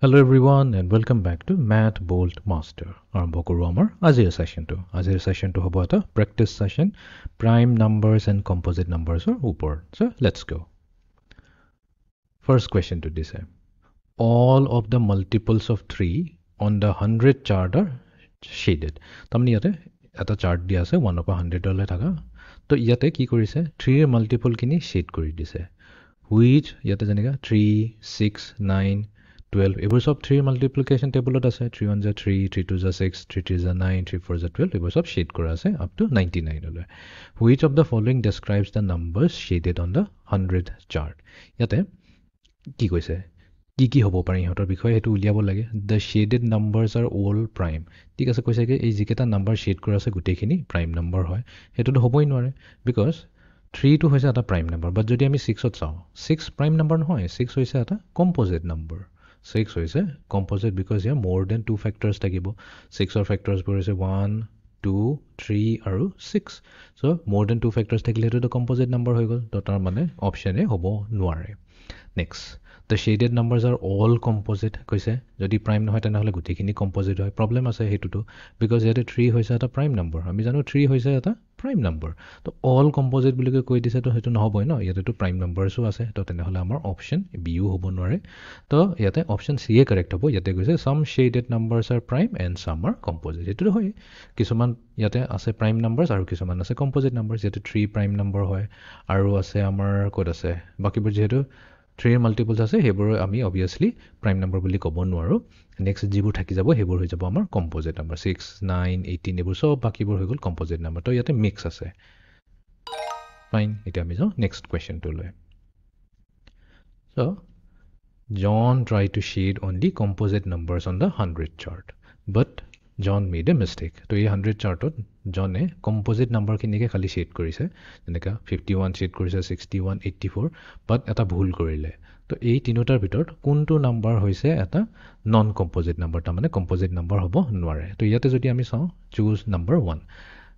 Hello everyone and welcome back to Math Bolt Master. আৰম্ভ কৰোঁ আমাৰ আজিৰ সেশনটো। আজিৰ সেশনটো হ'ব এটা practice session prime numbers and composite numbersৰ ওপৰত। So let's go. First question to দিছে. All of the multiples of 3 on the 100 chart are shaded. তাৰমানে ইয়াতে এটা চাৰ্ট দিয়া আছে 1 পৰা 100 লৈ থাকা। তো ইয়াতে কি কৰিছে 3 ৰ মাল্টিপল কিনি শেড কৰি দিছে। Which ইয়াতে যেনেকা 3 6 9 12 এবোৰ সব 3 মাল্টিপ্লিকেশন টেবলত আছে 3 1 3 3 2 6 3 3 9 3 4 12 এবোৰ সব শেড কৰা আছে up to 99 লৈ which of the following describes the numbers shaded on the 100 chart ইয়াতে কি কৈছে কি হ'ব পাৰে ইহঁতৰ বিষয়ে হেতু উলিয়াব লাগে the shaded numbers are all prime ঠিক আছে কৈছে কি এই যিকেটা নাম্বাৰ শেড কৰা আছে গুটেখিনি প্ৰাইম নাম্বাৰ হয় হেতুটো হ'বই নোৱাৰে because 3 to হৈছে এটা প্ৰাইম নাম্বাৰ but যদি আমি 6 ত চাও 6 প্ৰাইম নাম্বাৰ নহয় 6 হৈছে এটা কম্পোজিট নাম্বাৰ 6 হৈছে composite because here more than 2 factors থাকিব 6 or factors বোৰ হৈছে 1 2 3 আৰু 6 so more than 2 factors থাকিলে এটো composite number হৈ গল তো তাৰ মানে অপচন এ হ'ব নোৱাৰে next the shaded numbers are all composite কৈছে যদি প্ৰাইম নহয় তেনেহলে গুটেখিনি composite হয় প্ৰবলেম আছে হেতুটো because ইয়াতে 3 হৈছে এটা প্ৰাইম নাম্বাৰ আমি জানো 3 হৈছে এটা প্ৰাইম নাম্বাৰ তো all composite বুলি কৈ দিছে তো হেতু নহবই ন ইয়াতে তো প্ৰাইম নাম্বাৰসও আছে তো তেনেহলে আমাৰ অপচন বি ও হ'ব নোৱাৰে তো ইয়াতে অপচন সি এ কাৰেক্ট হ'ব ইয়াতে কৈছে some shaded numbers are prime and some are composite হেতু হয় কিছুমান ইয়াতে আছে প্ৰাইম নাম্বাৰস আৰু কিছুমান আছে composite numbers ইয়াতে 3 প্ৰাইম নাম্বাৰ হয় আৰু আছে আমাৰ কোড আছে বাকিবোৰ যেহেতু 3 মাল্টিপলস আছে হেবোৰ আমি obviously prime number বুলি ক'ব নোৱাৰো next যিবোৰ থাকি যাব হেবোৰ হৈ যাব আমাৰ composite number 6 9 18 এবোৰ সব বাকিবোৰ হৈ গল composite number তো ইয়াতে mix আছে ফাইন এটা আমি যাও next question to লৈ so John tried to shade only composite numbers on the 100 chart but John made a mistake তো এই 100 chartত John composite number কিনিকে খালি শেড কৰিছে যেনেকা 51 শেড কৰিছে 61 84 but এটা ভুল কৰিলে তো এই তিনিটাৰ ভিতৰত কোনটো নাম্বাৰ হৈছে এটা নন কম্পোজিট নাম্বাৰ তাৰ মানে কম্পোজিট নাম্বাৰ হ'ব নোৱাৰে তো ইয়াতে যদি আমি চাও choose number 1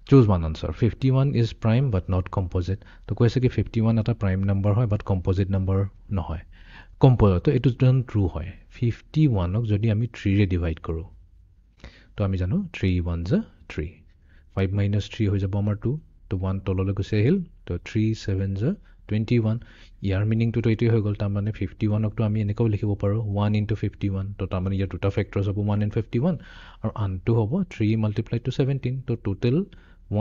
choose one answer 51 is prime but not composite তো কৈছে কি 51 এটা prime number হয় but composite number নহয় composite তো এটো জন ট্ৰু হয় 51 ক যদি আমি 3 ৰে ডিভাইড কৰো তো আমি জানো 3 1 is 3 5 minus 3 হৈ যাব আমাৰ 2 তো 1 তললৈ গৈছে আহিল তো 3 7 is 21 ইয়াৰ মিনিং তো এটো হৈ গল তাৰ মানে 51 ক তো আমি এনেকৈ লিখিব পাৰো 1 into 51 তো তাৰ মানে ইয়াৰ দুটা ফ্যাক্টৰস হ'ব 1 and 51 আৰু আনটো হ'ব 3 multiplied to 17 তো টোটাল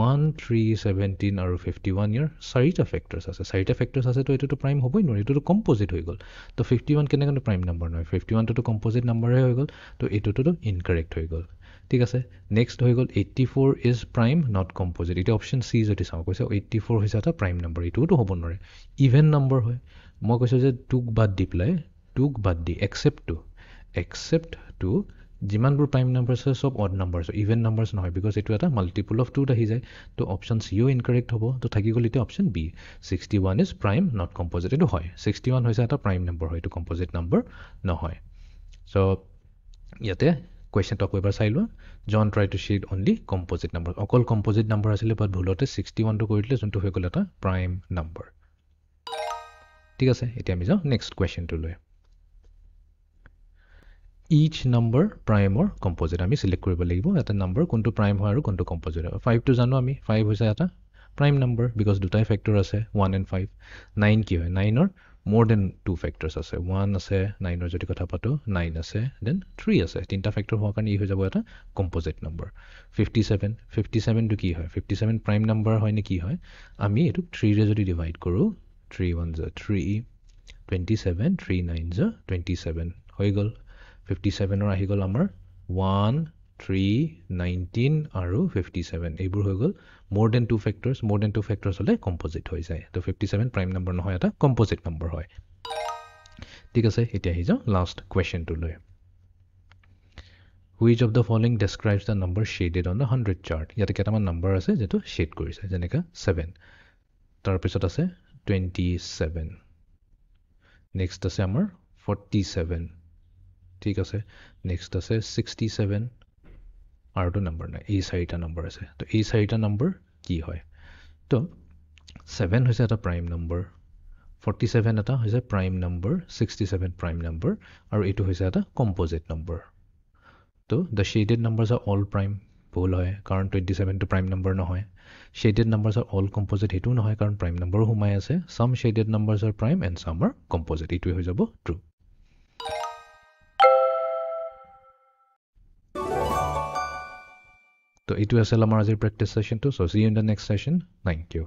1 3 17 আৰু 51 ইয়াৰ চাৰিটা ফ্যাক্টৰস আছে চাৰিটা ফ্যাক্টৰস আছে তো এটো প্ৰাইম হ'বই নোৱাৰে এটো কম্পোজিট হৈ গল তো 51 কেনেকৈ প্ৰাইম নাম্বাৰ নহয় 51 তো কম্পোজিট নাম্বাৰহে হৈ গল তো এটোটো ইনকাৰেক্ট হৈ গল ঠিক আছে নেক্সট হৈ গল 84 is prime not composite এটা অপচন সি যদি চাও কৈছে 84 হৈছে এটা প্ৰাইম নাম্বাৰ এটোটো হ'ব নোৱাৰে ইভেন নাম্বাৰ হয় মই কৈছো যে টুক বাদ দি প্লাই টুক বাদ দি except to যিমানবোৰ প্ৰাইম নাম্বাৰছ আছে সব অড নাম্বাৰছ ইভেন নাম্বাৰছ নহয় বিকজ এটো এটা মাল্টিপল অফ 2 আহি যায় তো অপচন সি ও ইনকাৰেক্ট হ'ব তো থাকি গল এটা option B 61 is prime not composite এটো হয় 61 হৈছে এটা প্ৰাইম নাম্বাৰ হয় এটো কম্পোজিট নাম্বাৰ নহয় সো ইয়াতে question talk এবাৰ চাইলো John tried to shade only composite number অকল composite number আছিল বাট ভুলতে 61 টো কৰি দিলে যোনটো হৈ গল এটা prime number ঠিক আছে এতিয়া আমি যাও next question to লৈ each number prime or composite আমি সিলেক্ট কৰিব লাগিব এটা নাম্বাৰ কোনটো প্ৰাইম হয় আৰু কোনটো কম্পোজিট হয় 5 টো জানো আমি 5 হৈছে এটা প্ৰাইম নাম্বাৰ বিকজ দুটাই ফ্যাক্টৰ আছে 1 and 5 9 কি হয় 9 ৰ more than 2 factors আছে 1 আছে 9 ৰ যদি কথা পাতো 9 আছে then 3 আছে তিনটা ফ্যাক্টৰ হোৱাৰ কাৰণে ই হৈ যাব এটা কম্পোজিট নাম্বাৰ 57 টো কি হয় 57 প্ৰাইম নাম্বাৰ হয় নে কি হয় আমি এটো 3 ৰে যদি ডিভাইড কৰো 3 1 is 3 27 3 9 is 27 হৈ গল 57 ৰ আহি গল আমাৰ 1 3 19 আৰু 57 এইবোৰ হৈ গল more than 2 factors হলে কম্পোজিট হৈ যায় তো 57 প্ৰাইম নাম্বাৰ নহয় এটা কম্পোজিট নাম্বাৰ হয় ঠিক আছে এতিয়া আহি যাও লাষ্ট কোৱেশ্চন টু লৈ which of the following describes the number shaded on the 100 chart ইয়াতে কেটামান নাম্বাৰ আছে যেটো শেড কৰিছে যেনেকা 7 তাৰ পিছত আছে 27 নেক্সট আছে আমাৰ 47 ঠিক আছে নেক্সট আছে 67 আৰু তো নাম্বাৰ নাই এই চাৰিটা নাম্বাৰ আছে তো এই চাৰিটা নাম্বাৰ কি হয় তো 7 হৈছে এটা প্ৰাইম নাম্বাৰ 47 এটা হৈছে প্ৰাইম নম্বৰ 67 প্ৰাইম নম্বৰ আৰু এইটো হৈছে এটা কম্পজিট নম্বৰ তো the shaded numbers are all prime ভুল হয় কাৰণ 27টো প্ৰাইম নম্বৰ নহয় shaded numbers are all composite সেইটোও নহয় কাৰণ প্ৰাইম নম্বৰো সোমাই আছে some shaded numbers are prime and some are composite এইটোৱে হৈ যাব ট্ৰু তো এইটো আছিল আমাৰ আজিৰ প্ৰেক্টিছ ছেশ্যনটো so' see you in the next session thank U